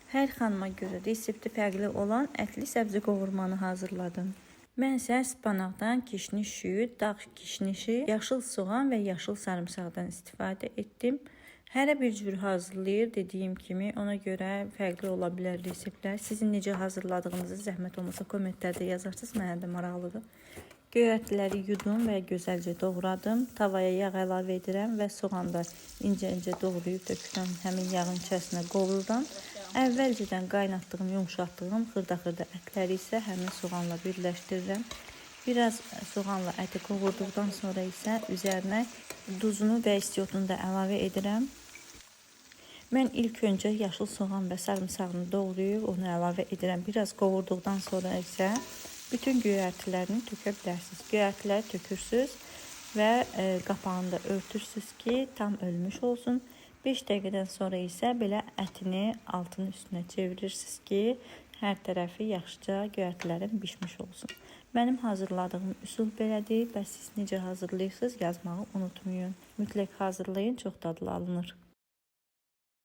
Hər xanıma görə resepti fərqli olan ətli səbzi qovurmanı hazırladım. Mən isə spanaqdan kişnişi, dağ kişnişi, yaşıl soğan və yaşıl sarımsaqdan istifadə etdim. Hərə bir cür hazırlayır, dediyim kimi, ona görə fərqli ola bilər reseptlər. Sizin necə hazırladığınızı zəhmət olmasa kommentlərdə yazarsınız, mənə də maraqlıdır. Göyərtiləri yudum və gözəlcə doğradım. Tavaya yağ əlavə edirəm və soğanı da incə-incə doğrayıb tökürəm. Həmin yağın içərisinə qovururam. Əvvəlcədən qaynatdığım, yumuşatdığım xırda-xırda ətləri isə həmin soğanla birləşdirirəm. Biraz soğanla əti qovurduqdan sonra isə üzərinə duzunu və istiotunu da əlavə edirəm. Mən ilk öncə yaşıl soğan və sarımsağını doğrayıb onu əlavə edirəm. Biraz qovurduqdan sonra isə bütün göyərtilərini tökə bilərsiniz. Göyərtiləri tökürsünüz və qapağını da örtürsünüz ki, tam ölmüş olsun. 5 dəqiqədən sonra isə belə ətini altının üstünə çevirirsiniz ki, hər tərəfi yaxşıca göyərtilərin bişmiş olsun. Mənim hazırladığım üsul belədir. Bəs siz necə hazırlayırsınız? Yazmağı unutmayın. Mütləq hazırlayın, çox dadlı alınır.